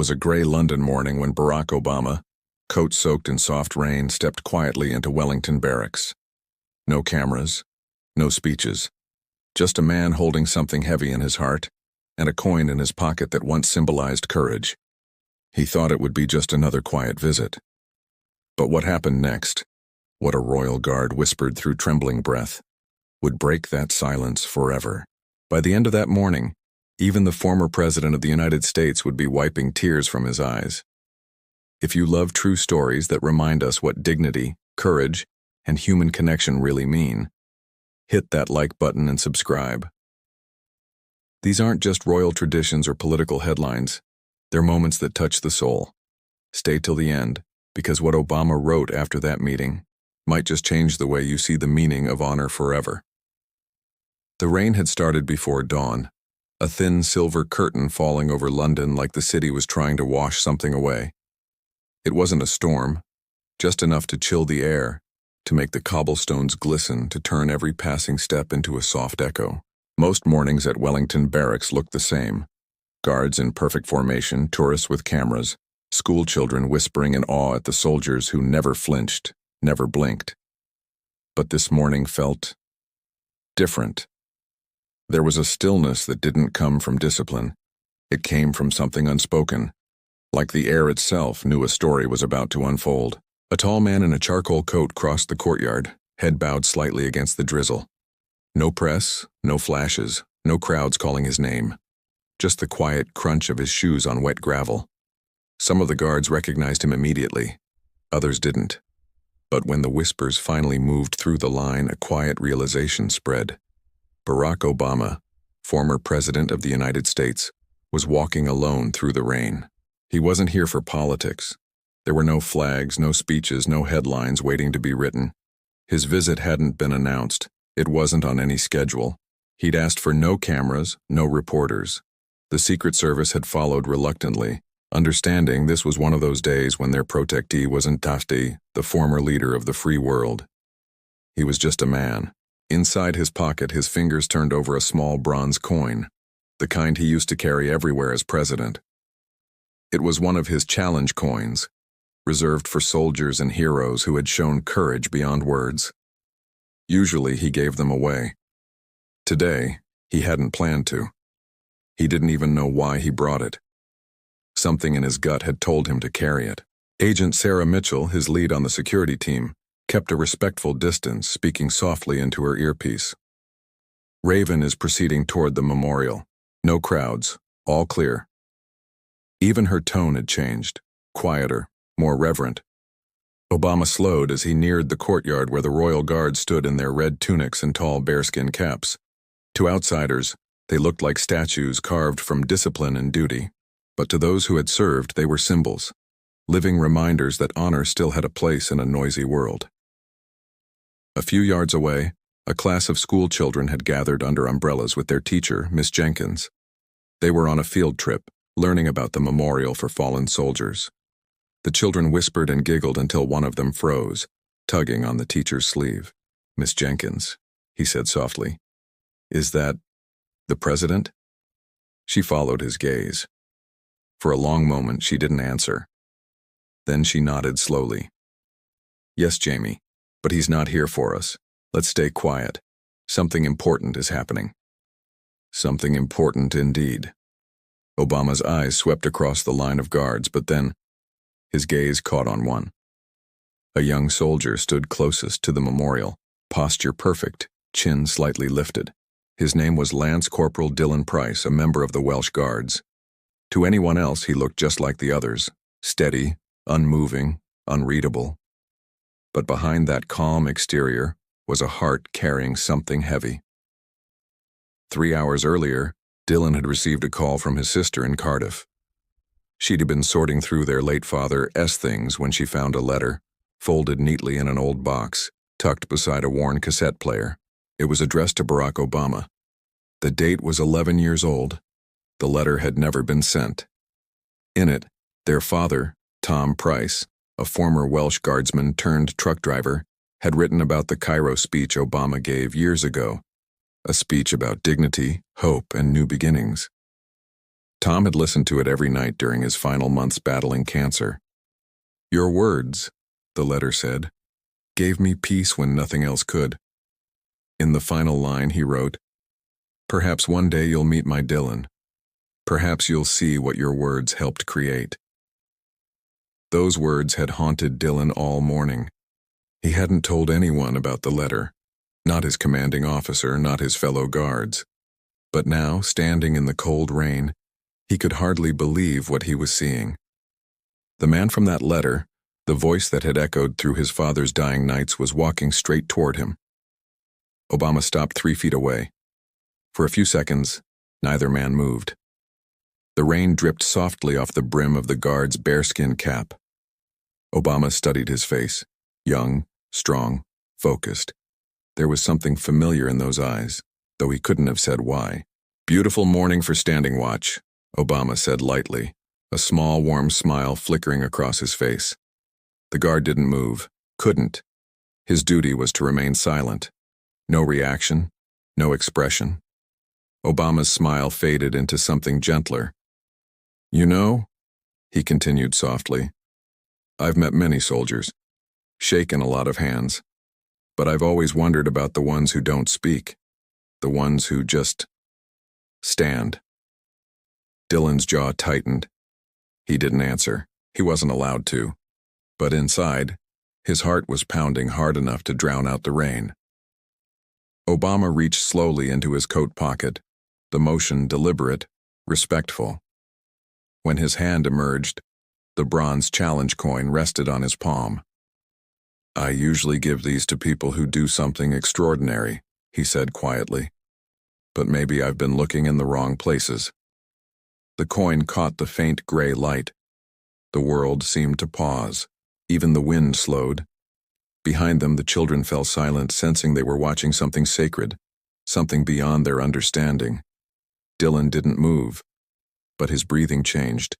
was a gray London morning when Barack Obama, coat soaked in soft rain, stepped quietly into Wellington Barracks. No cameras, no speeches, just a man holding something heavy in his heart and a coin in his pocket that once symbolized courage. He thought it would be just another quiet visit. But what happened next, what a royal guard whispered through trembling breath, would break that silence forever. By the end of that morning, even the former President of the United States would be wiping tears from his eyes. If you love true stories that remind us what dignity, courage, and human connection really mean, hit that like button and subscribe. These aren't just royal traditions or political headlines. They're moments that touch the soul. Stay till the end, because what Obama wrote after that meeting might just change the way you see the meaning of honor forever. The rain had started before dawn, a thin silver curtain falling over London like the city was trying to wash something away. It wasn't a storm, just enough to chill the air, to make the cobblestones glisten, to turn every passing step into a soft echo. Most mornings at Wellington Barracks looked the same. Guards in perfect formation, tourists with cameras, school children whispering in awe at the soldiers who never flinched, never blinked. But this morning felt different. There was a stillness that didn't come from discipline. It came from something unspoken. Like the air itself knew a story was about to unfold. A tall man in a charcoal coat crossed the courtyard, head bowed slightly against the drizzle. No press, no flashes, no crowds calling his name. Just the quiet crunch of his shoes on wet gravel. Some of the guards recognized him immediately. Others didn't. But when the whispers finally moved through the line, a quiet realization spread. Barack Obama, former President of the United States, was walking alone through the rain. He wasn't here for politics. There were no flags, no speeches, no headlines waiting to be written. His visit hadn't been announced. It wasn't on any schedule. He'd asked for no cameras, no reporters. The Secret Service had followed reluctantly, understanding this was one of those days when their protectee wasn't Tafti, the former leader of the free world. He was just a man. Inside his pocket, his fingers turned over a small bronze coin, the kind he used to carry everywhere as president. It was one of his challenge coins, reserved for soldiers and heroes who had shown courage beyond words. Usually he gave them away. Today, he hadn't planned to. He didn't even know why he brought it. Something in his gut had told him to carry it. Agent Sarah Mitchell, his lead on the security team, kept a respectful distance, speaking softly into her earpiece. Raven is proceeding toward the memorial. No crowds, all clear. Even her tone had changed, quieter, more reverent. Obama slowed as he neared the courtyard where the royal guards stood in their red tunics and tall bearskin caps. To outsiders, they looked like statues carved from discipline and duty. But to those who had served, they were symbols, living reminders that honor still had a place in a noisy world. A few yards away, a class of school children had gathered under umbrellas with their teacher, Miss Jenkins. They were on a field trip, learning about the memorial for fallen soldiers. The children whispered and giggled until one of them froze, tugging on the teacher's sleeve. "Miss Jenkins," he said softly. "Is that the president?" She followed his gaze. For a long moment, she didn't answer. Then she nodded slowly. "Yes, Jamie, but he's not here for us. Let's stay quiet. Something important is happening." Something important indeed. Obama's eyes swept across the line of guards, but then his gaze caught on one. A young soldier stood closest to the memorial, posture perfect, chin slightly lifted. His name was Lance Corporal Dylan Price, a member of the Welsh Guards. To anyone else, he looked just like the others, steady, unmoving, unreadable. But behind that calm exterior was a heart carrying something heavy. 3 hours earlier, Dylan had received a call from his sister in Cardiff. She'd been sorting through their late father's things when she found a letter, folded neatly in an old box, tucked beside a worn cassette player. It was addressed to Barack Obama. The date was 11 years old. The letter had never been sent. In it, their father, Tom Price, a former Welsh guardsman turned truck driver, had written about the Cairo speech Obama gave years ago, a speech about dignity, hope, and new beginnings. Tom had listened to it every night during his final months battling cancer. "Your words," the letter said, "gave me peace when nothing else could." In the final line he wrote, "Perhaps one day you'll meet my Dylan. Perhaps you'll see what your words helped create." Those words had haunted Dylan all morning. He hadn't told anyone about the letter, not his commanding officer, not his fellow guards. But now, standing in the cold rain, he could hardly believe what he was seeing. The man from that letter, the voice that had echoed through his father's dying nights, was walking straight toward him. Obama stopped 3 feet away. For a few seconds, neither man moved. The rain dripped softly off the brim of the guard's bearskin cap. Obama studied his face, young, strong, focused. There was something familiar in those eyes, though he couldn't have said why. "Beautiful morning for standing watch," Obama said lightly, a small, warm smile flickering across his face. The guard didn't move, couldn't. His duty was to remain silent. No reaction, no expression. Obama's smile faded into something gentler. "You know," he continued softly, "I've met many soldiers, shaken a lot of hands, but I've always wondered about the ones who don't speak, the ones who just stand." Dylan's jaw tightened. He didn't answer. He wasn't allowed to. But inside, his heart was pounding hard enough to drown out the rain. Obama reached slowly into his coat pocket, the motion deliberate, respectful. When his hand emerged, the bronze challenge coin rested on his palm. "I usually give these to people who do something extraordinary," he said quietly. "But maybe I've been looking in the wrong places." The coin caught the faint gray light. The world seemed to pause. Even the wind slowed. Behind them, the children fell silent, sensing they were watching something sacred, something beyond their understanding. Dylan didn't move, but his breathing changed.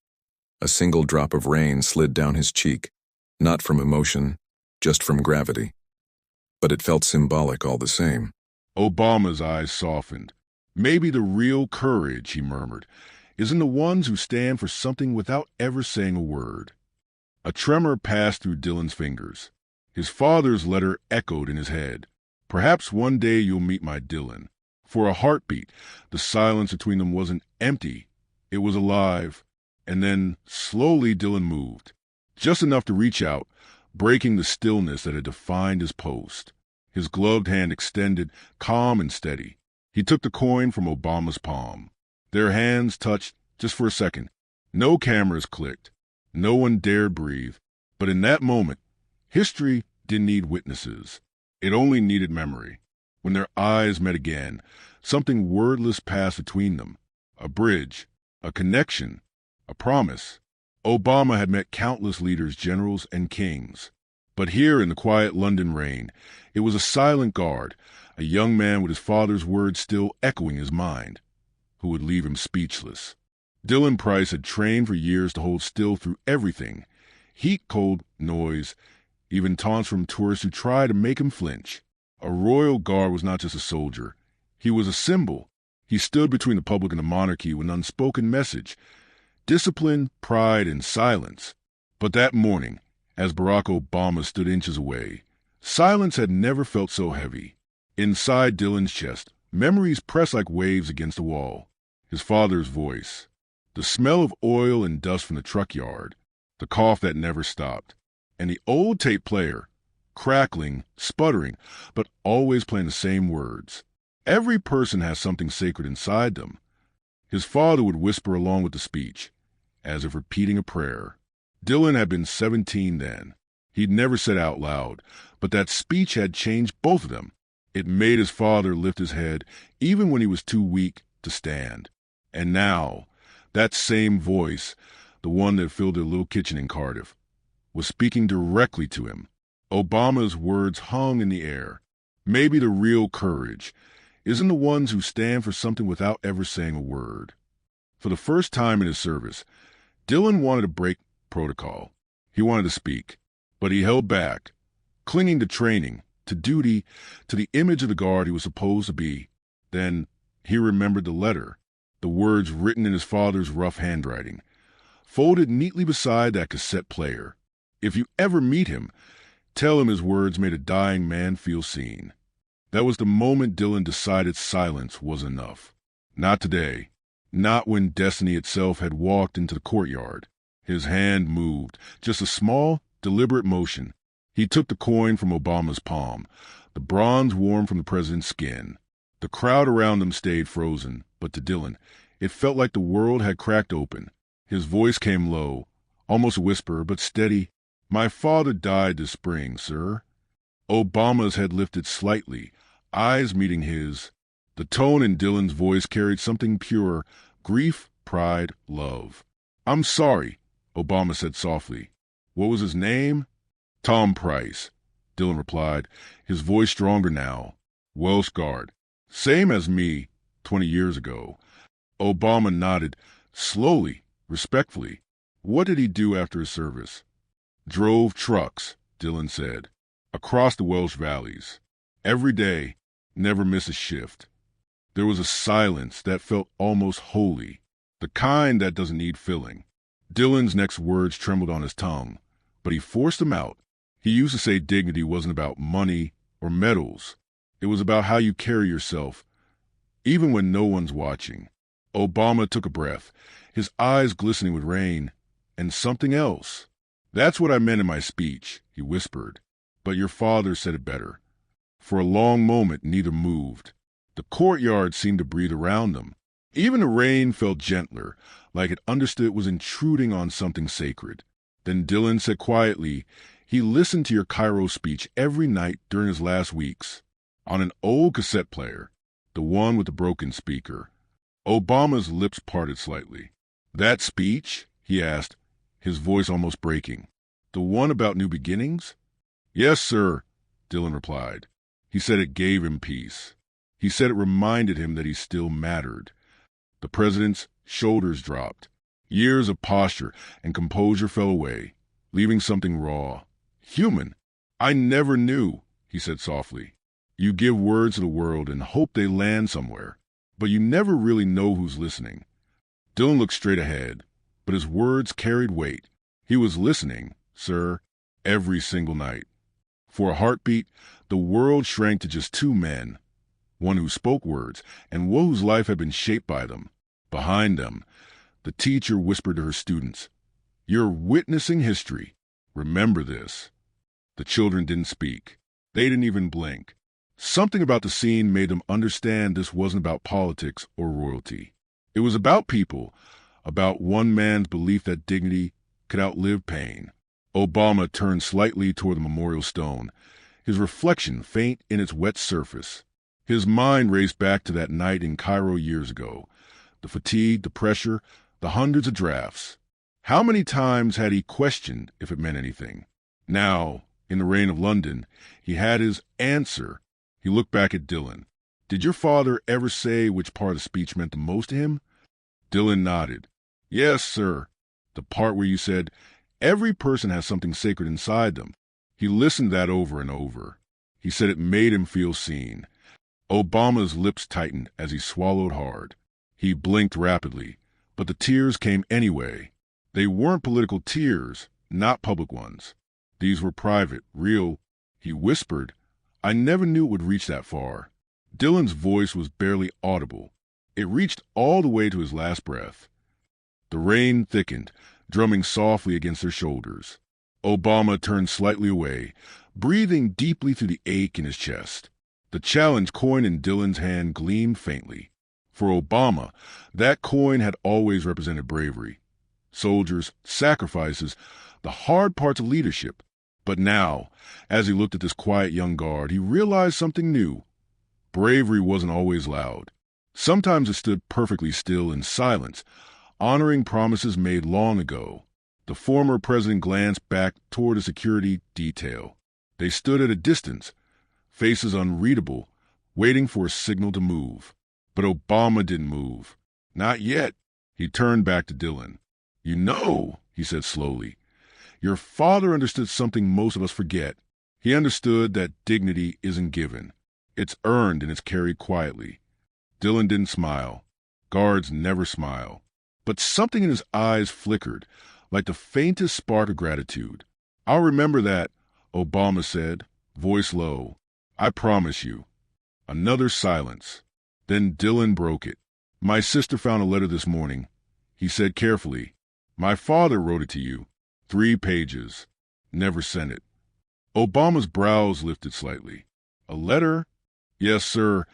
A single drop of rain slid down his cheek, not from emotion, just from gravity. But it felt symbolic all the same. Obama's eyes softened. "Maybe the real courage," he murmured, "is in the ones who stand for something without ever saying a word." A tremor passed through Dylan's fingers. His father's letter echoed in his head. "Perhaps one day you'll meet my Dylan." For a heartbeat, the silence between them wasn't empty. It was alive. And then, slowly, Dylan moved. Just enough to reach out, breaking the stillness that had defined his post. His gloved hand extended, calm and steady. He took the coin from Obama's palm. Their hands touched just for a second. No cameras clicked. No one dared breathe. But in that moment, history didn't need witnesses. It only needed memory. When their eyes met again, something wordless passed between them. A bridge, a connection, a promise. Obama had met countless leaders, generals, and kings. But here in the quiet London rain, it was a silent guard, a young man with his father's words still echoing his mind, who would leave him speechless. Dylan Price had trained for years to hold still through everything. Heat, cold, noise, even taunts from tourists who tried to make him flinch. A royal guard was not just a soldier. He was a symbol. He stood between the public and the monarchy with an unspoken message. Discipline, pride, and silence. But that morning, as Barack Obama stood inches away, silence had never felt so heavy. Inside Dylan's chest, memories pressed like waves against the wall. His father's voice. The smell of oil and dust from the truck yard. The cough that never stopped. And the old tape player, crackling, sputtering, but always playing the same words. Every person has something sacred inside them. His father would whisper along with the speech, as if repeating a prayer. Dylan had been 17 then. He'd never said out loud, but that speech had changed both of them. It made his father lift his head, even when he was too weak to stand. And now, that same voice, the one that filled their little kitchen in Cardiff, was speaking directly to him. Obama's words hung in the air. Maybe the real courage isn't the ones who stand for something without ever saying a word. For the first time in his service, Dylan wanted to break protocol. He wanted to speak, but he held back, clinging to training, to duty, to the image of the guard he was supposed to be. Then he remembered the letter. the words written in his father's rough handwriting, folded neatly beside that cassette player. If you ever meet him, tell him his words made a dying man feel seen. That was the moment Dylan decided silence was enough. Not today. Not when destiny itself had walked into the courtyard. His hand moved, just a small, deliberate motion. He took the coin from Obama's palm, the bronze warm from the president's skin. The crowd around him stayed frozen, but to Dylan, it felt like the world had cracked open. His voice came low, almost a whisper, but steady. "My father died this spring, sir." Obama's head lifted slightly, eyes meeting his. The tone in Dylan's voice carried something pure, grief, pride, love. "I'm sorry," Obama said softly. "What was his name?" "Tom Price," Dylan replied, his voice stronger now. "Welsh Guard. Same as me, 20 years ago." Obama nodded, slowly, respectfully. "What did he do after his service?" "Drove trucks," Dylan said, "across the Welsh valleys. Every day, never miss a shift." There was a silence that felt almost holy, the kind that doesn't need filling. Dylan's next words trembled on his tongue, but he forced them out. He used to say dignity wasn't about money or medals. It was about how you carry yourself, even when no one's watching. Obama took a breath, his eyes glistening with rain, and something else. "That's what I meant in my speech," he whispered, "but your father said it better." For a long moment, neither moved. The courtyard seemed to breathe around them. Even the rain felt gentler, like it understood it was intruding on something sacred. Then Dylan said quietly, "He listened to your Cairo speech every night during his last weeks, on an old cassette player, the one with the broken speaker." Obama's lips parted slightly. "That speech?" he asked, his voice almost breaking. "The one about new beginnings?" "Yes, sir," Dylan replied. He said it gave him peace. He said it reminded him that he still mattered. The president's shoulders dropped. Years of posture and composure fell away, leaving something raw. "Human. I never knew," he said softly. "You give words to the world and hope they land somewhere, but you never really know who's listening." Dylan looked straight ahead, but his words carried weight. He was listening, sir, every single night. For a heartbeat, the world shrank to just two men, one who spoke words and one whose life had been shaped by them. Behind them, the teacher whispered to her students, "You're witnessing history. Remember this." The children didn't speak. They didn't even blink. Something about the scene made them understand this wasn't about politics or royalty. It was about people, about one man's belief that dignity could outlive pain. Obama turned slightly toward the memorial stone, his reflection faint in its wet surface. His mind raced back to that night in Cairo years ago. The fatigue, the pressure, the hundreds of drafts. How many times had he questioned if it meant anything? Now, in the rain of London, he had his answer. He looked back at Dylan. "Did your father ever say which part of the speech meant the most to him?" Dylan nodded. "Yes, sir. The part where you said, 'Every person has something sacred inside them.' He listened that over and over. He said it made him feel seen." Obama's lips tightened as he swallowed hard. He blinked rapidly, but the tears came anyway. They weren't political tears, not public ones. These were private, real. He whispered, "I never knew it would reach that far." Dylan's voice was barely audible. It reached all the way to his last breath. The rain thickened, drumming softly against their shoulders. Obama turned slightly away, breathing deeply through the ache in his chest. The challenge coin in Dylan's hand gleamed faintly. For Obama, that coin had always represented bravery. Soldiers, sacrifices, the hard parts of leadership. But now, as he looked at this quiet young guard, he realized something new. Bravery wasn't always loud. Sometimes it stood perfectly still in silence, honoring promises made long ago. The former president glanced back toward a security detail. They stood at a distance, faces unreadable, waiting for a signal to move. But Obama didn't move. Not yet. He turned back to Dylan. "You know," he said slowly, "your father understood something most of us forget. He understood that dignity isn't given. It's earned and it's carried quietly." Dylan didn't smile. Guards never smile. But something in his eyes flickered, like the faintest spark of gratitude. "I'll remember that," Obama said, voice low. "I promise you." Another silence. Then Dillon broke it. "My sister found a letter this morning," he said carefully. "My father wrote it to you. 3 pages. Never sent it." Obama's brows lifted slightly. "A letter?" "Yes, sir,"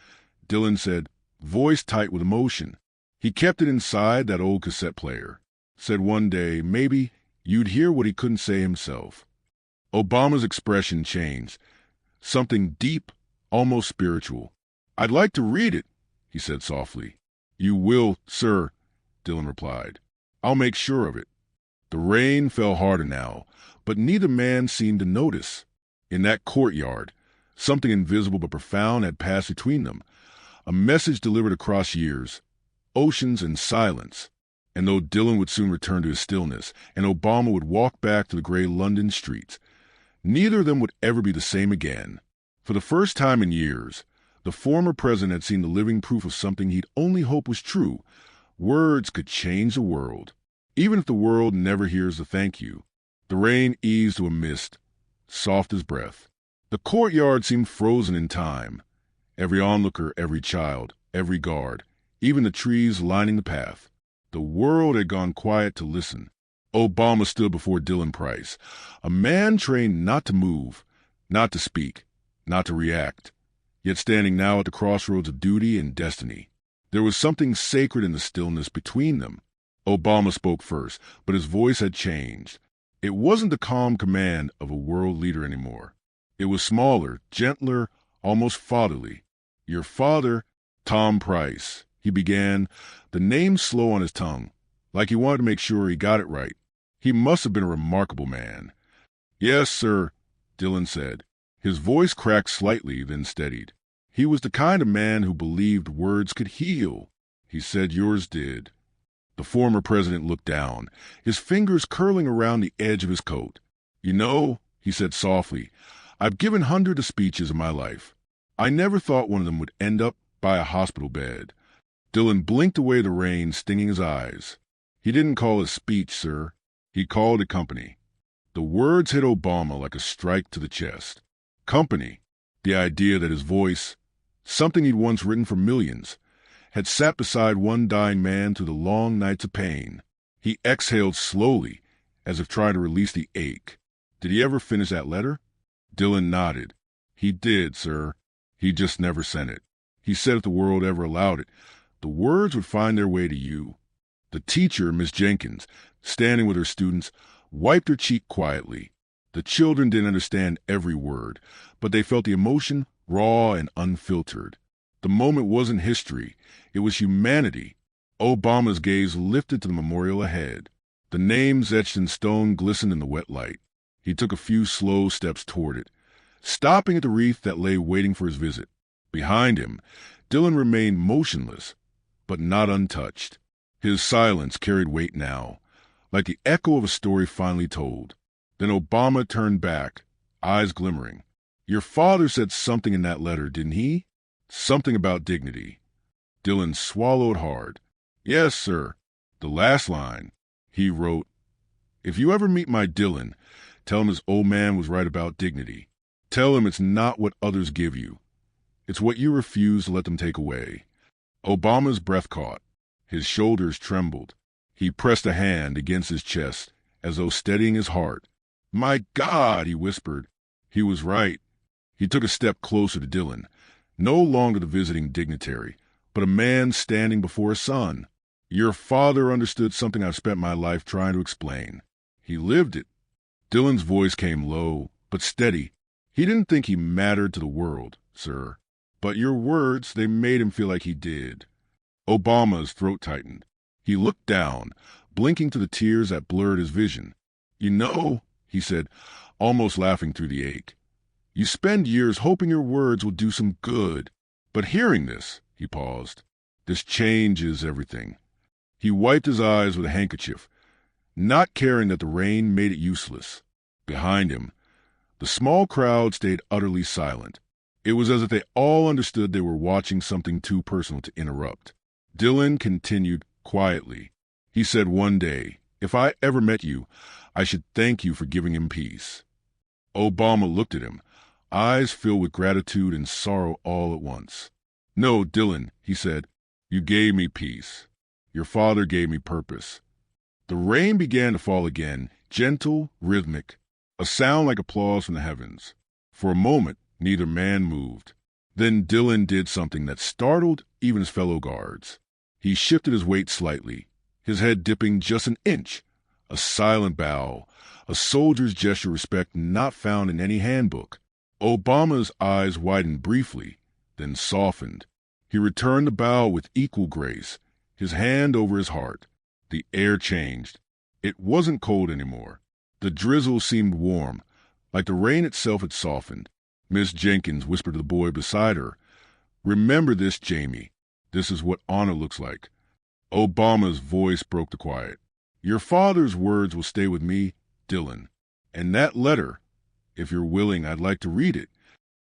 Dillon said, voice tight with emotion. "He kept it inside that old cassette player. Said one day, maybe you'd hear what he couldn't say himself." Obama's expression changed. Something deep, almost spiritual. "I'd like to read it," he said softly. "You will, sir," Dillon replied. "I'll make sure of it." The rain fell harder now, but neither man seemed to notice. In that courtyard, something invisible but profound had passed between them, a message delivered across years, oceans and silence. And though Dillon would soon return to his stillness, and Obama would walk back to the gray London streets, neither of them would ever be the same again. For the first time in years, the former president had seen the living proof of something he'd only hoped was true. Words could change the world, even if the world never hears the thank you. The rain eased to a mist, soft as breath. The courtyard seemed frozen in time. Every onlooker, every child, every guard, even the trees lining the path. The world had gone quiet to listen. Obama stood before Dillon Price, a man trained not to move, not to speak, not to react, yet standing now at the crossroads of duty and destiny. There was something sacred in the stillness between them. Obama spoke first, but his voice had changed. It wasn't the calm command of a world leader anymore. It was smaller, gentler, almost fatherly. "Your father, Tom Price," he began, the name slow on his tongue, like he wanted to make sure he got it right. "He must have been a remarkable man." "Yes, sir," Dillon said. His voice cracked slightly, then steadied. "He was the kind of man who believed words could heal." He said yours did. The former president looked down, his fingers curling around the edge of his coat. "You know," he said softly, "I've given hundreds of speeches in my life. I never thought one of them would end up by a hospital bed." Dillon blinked away the rain stinging his eyes. "He didn't call it speech, sir. He called it company." The words hit Obama like a strike to the chest. Company. The idea that his voice, something he'd once written for millions, had sat beside one dying man through the long nights of pain. He exhaled slowly, as if trying to release the ache. "Did he ever finish that letter?" Dillon nodded. "He did, sir. He just never sent it. He said if the world ever allowed it, the words would find their way to you." The teacher, Miss Jenkins, standing with her students, wiped her cheek quietly. The children didn't understand every word, but they felt the emotion raw and unfiltered. The moment wasn't history. It was humanity. Obama's gaze lifted to the memorial ahead. The names etched in stone glistened in the wet light. He took a few slow steps toward it, stopping at the wreath that lay waiting for his visit. Behind him, Dillon remained motionless, but not untouched. His silence carried weight now, like the echo of a story finally told. Then Obama turned back, eyes glimmering. "Your father said something in that letter, didn't he? Something about dignity." Dillon swallowed hard. "Yes, sir. The last line. He wrote, 'If you ever meet my Dillon, tell him his old man was right about dignity. Tell him it's not what others give you. It's what you refuse to let them take away.'" Obama's breath caught. His shoulders trembled. He pressed a hand against his chest, as though steadying his heart. "My God," he whispered. He was right. He took a step closer to Dillon, no longer the visiting dignitary, but a man standing before a son. "Your father understood something I've spent my life trying to explain. He lived it." Dillon's voice came low, but steady. "He didn't think he mattered to the world, sir. But your words, they made him feel like he did." Obama's throat tightened. He looked down, blinking to the tears that blurred his vision. "You know," he said, almost laughing through the ache, "you spend years hoping your words will do some good. But hearing this," he paused, "this changes everything." He wiped his eyes with a handkerchief, not caring that the rain made it useless. Behind him, the small crowd stayed utterly silent. It was as if they all understood they were watching something too personal to interrupt. Dylan continued quietly. He said one day, "If I ever met you, I should thank you for giving him peace." Obama looked at him, eyes filled with gratitude and sorrow all at once. "No, Dylan," he said, "you gave me peace. Your father gave me purpose." The rain began to fall again, gentle, rhythmic, a sound like applause from the heavens. For a moment, neither man moved. Then Dylan did something that startled even his fellow guards. He shifted his weight slightly, his head dipping just an inch. A silent bow, a soldier's gesture of respect not found in any handbook. Obama's eyes widened briefly, then softened. He returned the bow with equal grace, his hand over his heart. The air changed. It wasn't cold anymore. The drizzle seemed warm, like the rain itself had softened. Miss Jenkins whispered to the boy beside her, "Remember this, Jamie. This is what honor looks like." Obama's voice broke the quiet. "Your father's words will stay with me, Dylan. And that letter, if you're willing, I'd like to read it."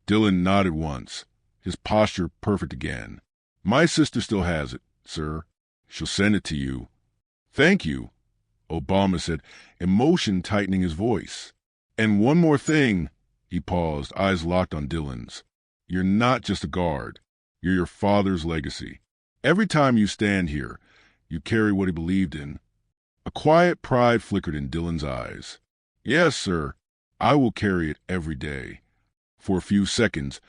Dylan nodded once, his posture perfect again. "My sister still has it, sir. She'll send it to you." "Thank you," Obama said, emotion tightening his voice. "And one more thing," he paused, eyes locked on Dylan's. "You're not just a guard. You're your father's legacy. Every time you stand here, you carry what he believed in." A quiet pride flickered in Dylan's eyes. "Yes, sir. I will carry it every day." For a few seconds,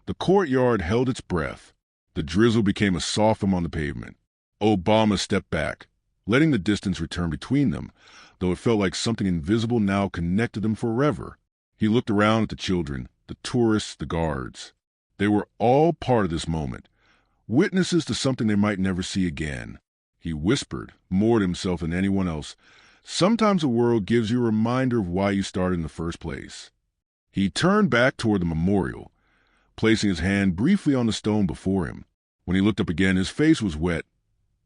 the courtyard held its breath. The drizzle became a soft hum on the pavement. Obama stepped back, letting the distance return between them, though it felt like something invisible now connected them forever. He looked around at the children, the tourists, the guards. They were all part of this moment, witnesses to something they might never see again. He whispered, more to himself than anyone else, "Sometimes the world gives you a reminder of why you started in the first place." He turned back toward the memorial, placing his hand briefly on the stone before him. When he looked up again, his face was wet,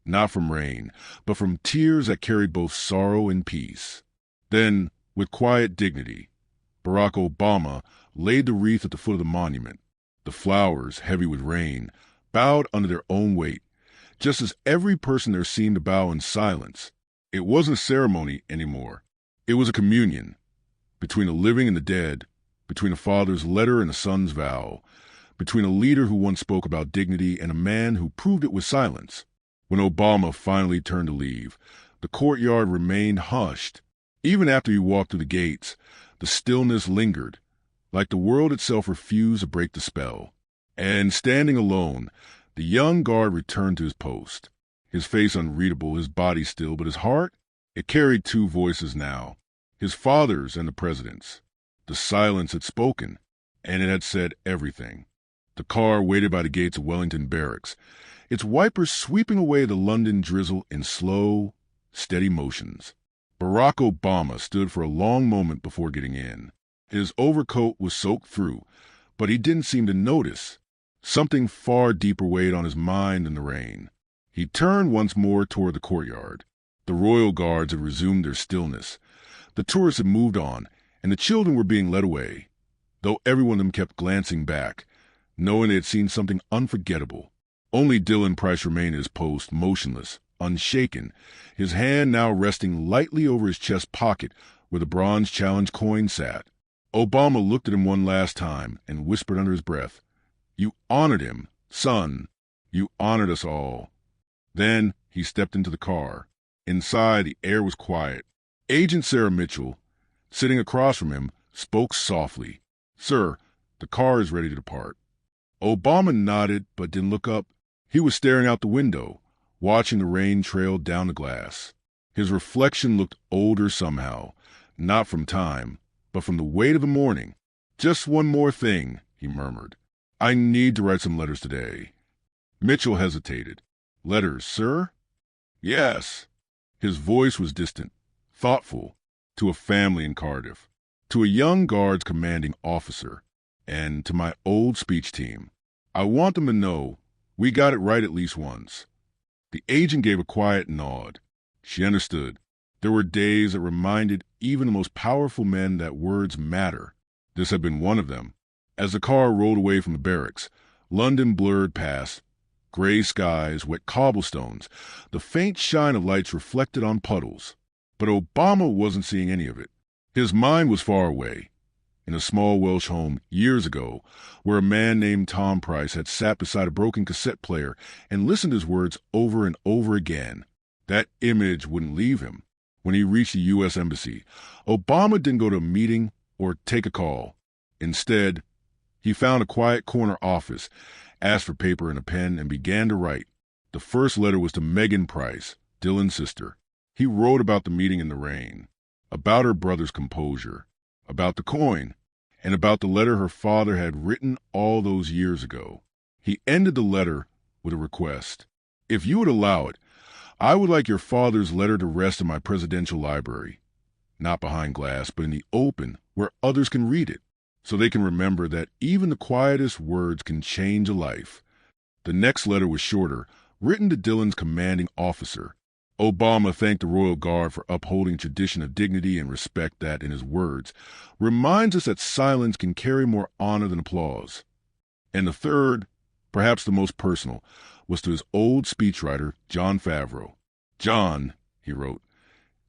not from rain, but from tears that carried both sorrow and peace. Then, with quiet dignity, Barack Obama laid the wreath at the foot of the monument. The flowers, heavy with rain, bowed under their own weight, just as every person there seemed to bow in silence. It wasn't a ceremony anymore. It was a communion between the living and the dead, between a father's letter and a son's vow, between a leader who once spoke about dignity and a man who proved it with silence. When Obama finally turned to leave, the courtyard remained hushed. Even after he walked through the gates, the stillness lingered, like the world itself refused to break the spell. And standing alone, the young guard returned to his post. His face unreadable, his body still, but his heart, it carried two voices now, his father's and the president's. The silence had spoken, and it had said everything. The car waited by the gates of Wellington Barracks, its wipers sweeping away the London drizzle in slow, steady motions. Barack Obama stood for a long moment before getting in. His overcoat was soaked through, but he didn't seem to notice. Something far deeper weighed on his mind than the rain. He turned once more toward the courtyard. The royal guards had resumed their stillness. The tourists had moved on, and the children were being led away, though every one of them kept glancing back, knowing they had seen something unforgettable. Only Dylan Price remained at his post, motionless, unshaken, his hand now resting lightly over his chest pocket where the bronze challenge coin sat. Obama looked at him one last time and whispered under his breath, "You honored him, son. You honored us all." Then he stepped into the car. Inside, the air was quiet. Agent Sarah Mitchell, sitting across from him, spoke softly. "Sir, the car is ready to depart." Obama nodded but didn't look up. He was staring out the window, watching the rain trail down the glass. His reflection looked older somehow, not from time, but from the weight of the morning. "Just one more thing," he murmured. "I need to write some letters today." Mitchell hesitated. "Letters, sir?" "Yes." His voice was distant, thoughtful, to a family in Cardiff, to a young Guards commanding officer, and to my old speech team. "I want them to know we got it right at least once." The agent gave a quiet nod. She understood. There were days that reminded even the most powerful men that words matter. This had been one of them. As the car rolled away from the barracks, London blurred past, Gray skies, wet cobblestones, the faint shine of lights reflected on puddles. But Obama wasn't seeing any of it. His mind was far away, in a small Welsh home years ago, where a man named Tom Price had sat beside a broken cassette player and listened to his words over and over again. That image wouldn't leave him. When he reached the U.S. Embassy, Obama didn't go to a meeting or take a call. Instead, he found a quiet corner office, asked for paper and a pen, and began to write. The first letter was to Megan Price, Dylan's sister. He wrote about the meeting in the rain, about her brother's composure, about the coin, and about the letter her father had written all those years ago. He ended the letter with a request. If you would allow it, I would like your father's letter to rest in my presidential library, not behind glass, but in the open where others can read it, so they can remember that even the quietest words can change a life. The next letter was shorter, written to Dylan's commanding officer. Obama thanked the Royal Guard for upholding a tradition of dignity and respect that, in his words, reminds us that silence can carry more honor than applause. And the third, perhaps the most personal, was to his old speechwriter, John Favreau. John, he wrote,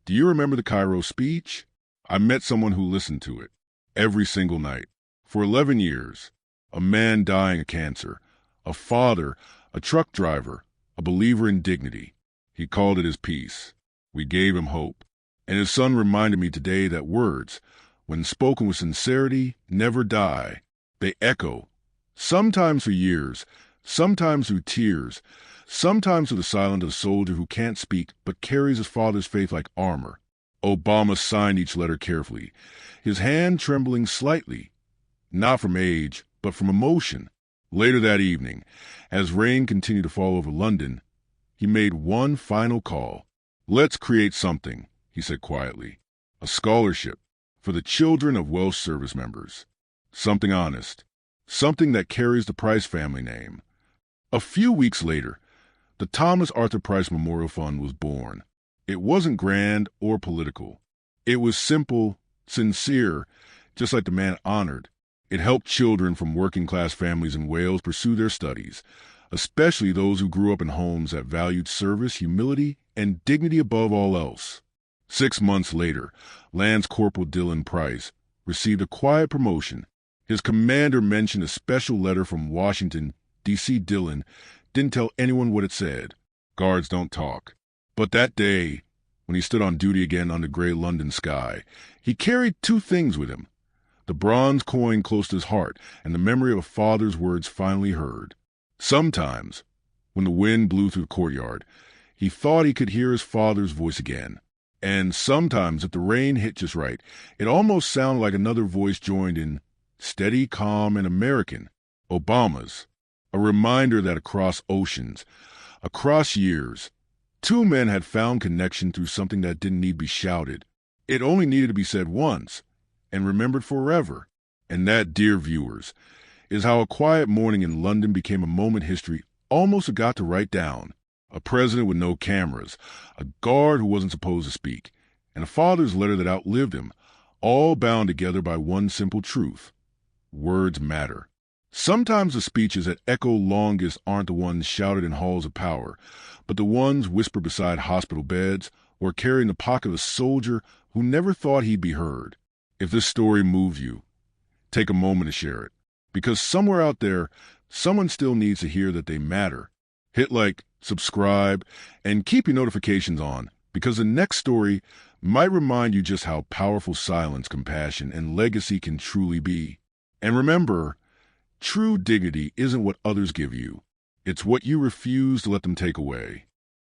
do you remember the Cairo speech? I met someone who listened to it every single night. For 11 years, a man dying of cancer, a father, a truck driver, a believer in dignity. He called it his peace. We gave him hope. And his son reminded me today that words, when spoken with sincerity, never die. They echo, sometimes for years, sometimes through tears, sometimes through the silence of a soldier who can't speak but carries his father's faith like armor. Obama signed each letter carefully, his hand trembling slightly, not from age, but from emotion. Later that evening, as rain continued to fall over London, he made one final call. Let's create something, he said quietly, a scholarship for the children of Welsh service members. Something honest, something that carries the Price family name. A few weeks later, the Thomas Arthur Price Memorial Fund was born. It wasn't grand or political. It was simple, sincere, just like the man honored. It helped children from working-class families in Wales pursue their studies, especially those who grew up in homes that valued service, humility, and dignity above all else. 6 months later, Lance Corporal Dylan Price received a quiet promotion. His commander mentioned a special letter from Washington, D.C. Dylan didn't tell anyone what it said. Guards don't talk. But that day, when he stood on duty again under gray London sky, he carried two things with him: the bronze coin close to his heart and the memory of a father's words finally heard. Sometimes, when the wind blew through the courtyard, he thought he could hear his father's voice again. And sometimes, if the rain hit just right, it almost sounded like another voice joined in, steady, calm, and American, Obama's. A reminder that across oceans, across years, two men had found connection through something that didn't need to be shouted. It only needed to be said once and remembered forever. And that, dear viewers, is how a quiet morning in London became a moment history almost forgot to write down. A president with no cameras, a guard who wasn't supposed to speak, and a father's letter that outlived him, all bound together by one simple truth: words matter. Sometimes the speeches that echo longest aren't the ones shouted in halls of power, but the ones whispered beside hospital beds or carried in the pocket of a soldier who never thought he'd be heard. If this story moves you, take a moment to share it, because somewhere out there, someone still needs to hear that they matter. Hit like, subscribe, and keep your notifications on, because the next story might remind you just how powerful silence, compassion, and legacy can truly be. And remember, true dignity isn't what others give you. It's what you refuse to let them take away.